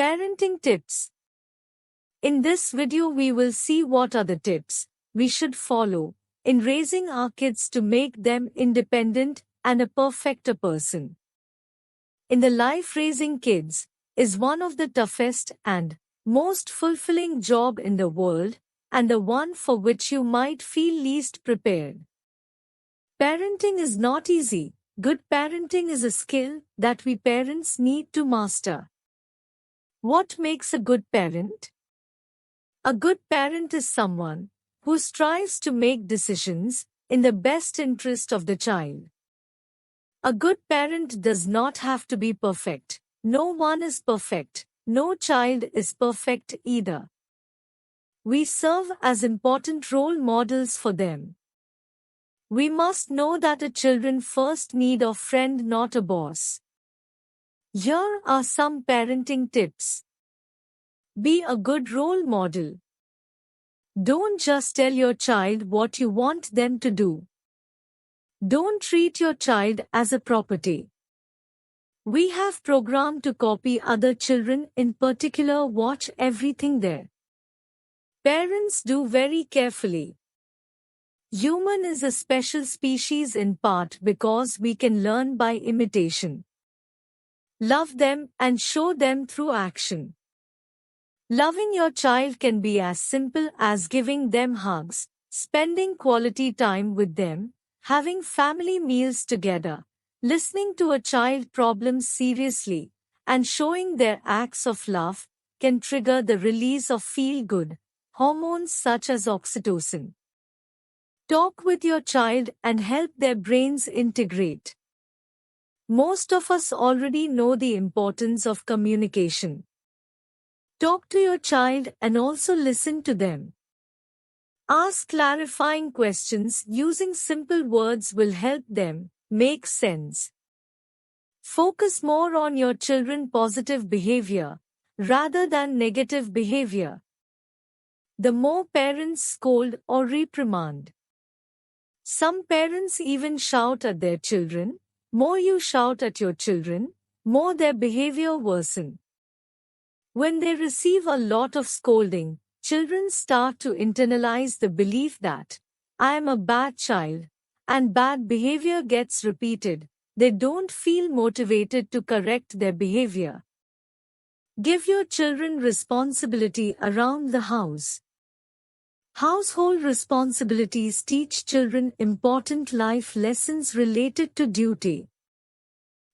Parenting tips. In this video we will see what are the tips we should follow in raising our kids to make them independent and a perfect person. In the life, raising kids is one of the toughest and most fulfilling job in the world, and the one for which you might feel least prepared. Parenting is not easy. Good parenting is a skill that we parents need to master. What makes a good parent? A good parent is someone who strives to make decisions in the best interest of the child. A good parent does not have to be perfect. No one is perfect. No child is perfect either. We serve as important role models for them. We must know that a children first need a friend, not a boss. Here are some parenting tips. Be a good role model. Don't just tell your child what you want them to do. Don't treat your child as a property. We have programmed to copy other children, in particular watch everything there. Parents do very carefully. Human is a special species in part because we can learn by imitation. Love them and show them through action. Loving your child can be as simple as giving them hugs, spending quality time with them, having family meals together, listening to a child's problems seriously, and showing their acts of love can trigger the release of feel-good hormones such as oxytocin. Talk with your child and help their brains integrate. Most of us already know the importance of communication. Talk to your child and also listen to them. Ask clarifying questions using simple words will help them make sense. Focus more on your children's positive behavior rather than negative behavior. The more parents scold or reprimand. Some parents even shout at their children. More you shout at your children, more their behavior worsen. When they receive a lot of scolding, children start to internalize the belief that I am a bad child, and bad behavior gets repeated. They don't feel motivated to correct their behavior. Give your children responsibility around the house. Household responsibilities teach children important life lessons related to duty.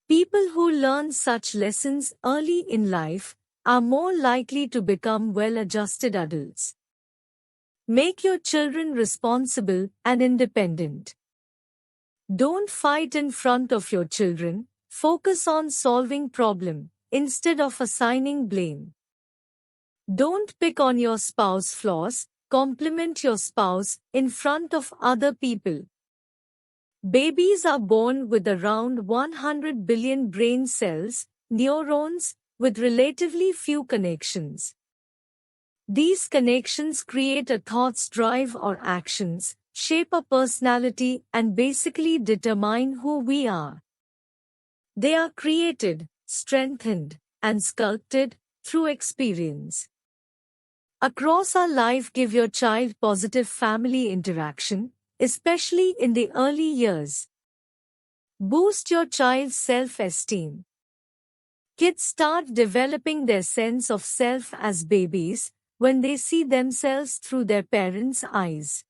People who learn such lessons early in life are more likely to become well-adjusted adults. Make your children responsible and independent. Don't fight in front of your children. Focus on solving problems instead of assigning blame. Don't pick on your spouse's flaws. Compliment your spouse in front of other people. Babies are born with around 100 billion brain cells, neurons, with relatively few connections. These connections create a thoughts, drive or actions, shape a personality and basically determine who we are. They are created, strengthened, and sculpted through experience. Across our life, give your child positive family interaction, especially in the early years. Boost your child's self-esteem. Kids start developing their sense of self as babies when they see themselves through their parents' eyes.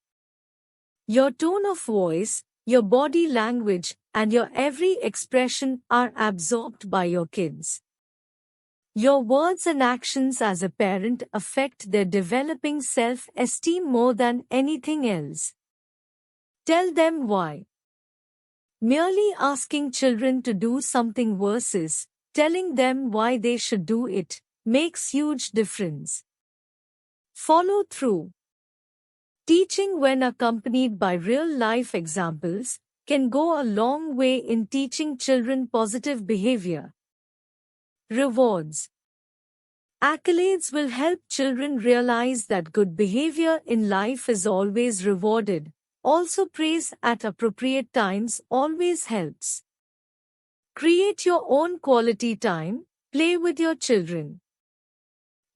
Your tone of voice, your body language, and your every expression are absorbed by your kids. Your words and actions as a parent affect their developing self-esteem more than anything else. Tell them why. Merely asking children to do something versus telling them why they should do it makes huge difference. Follow through. Teaching when accompanied by real-life examples can go a long way in teaching children positive behavior. Rewards. Accolades will help children realize that good behavior in life is always rewarded. Also, praise at appropriate times always helps. Create your own quality time. Play with your children.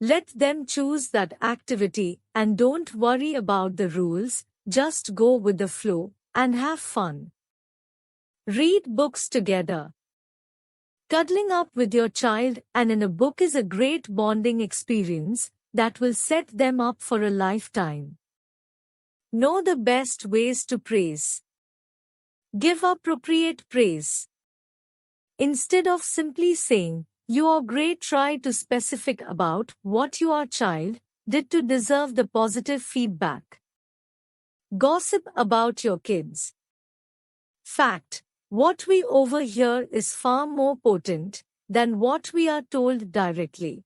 Let them choose that activity and don't worry about the rules, just go with the flow and have fun. Read books together. Cuddling up with your child and in a book is a great bonding experience that will set them up for a lifetime. Know the best ways to praise. Give appropriate praise. Instead of simply saying, "You are great," try to specific about what your child did to deserve the positive feedback. Gossip about your kids. Fact: what we overhear is far more potent than what we are told directly.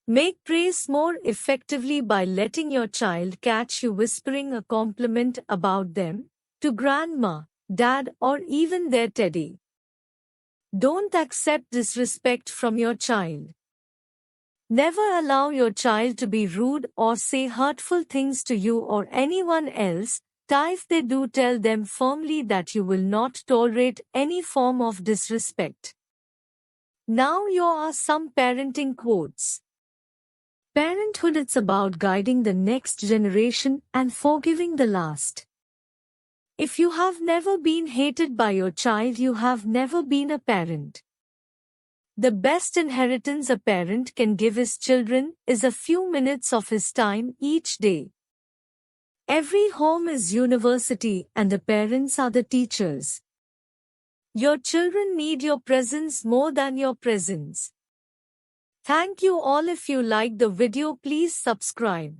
Make praise more effectively by letting your child catch you whispering a compliment about them to grandma, dad, or even their teddy. Don't accept disrespect from your child. Never allow your child to be rude or say hurtful things to you or anyone else. If they do, tell them firmly that you will not tolerate any form of disrespect. Now here are some parenting quotes. Parenthood is about guiding the next generation and forgiving the last. If you have never been hated by your child, you have never been a parent. The best inheritance a parent can give his children is a few minutes of his time each day. Every home is university and the parents are the teachers. Your children need your presence more than your presence. Thank you all. If you liked the video, please subscribe.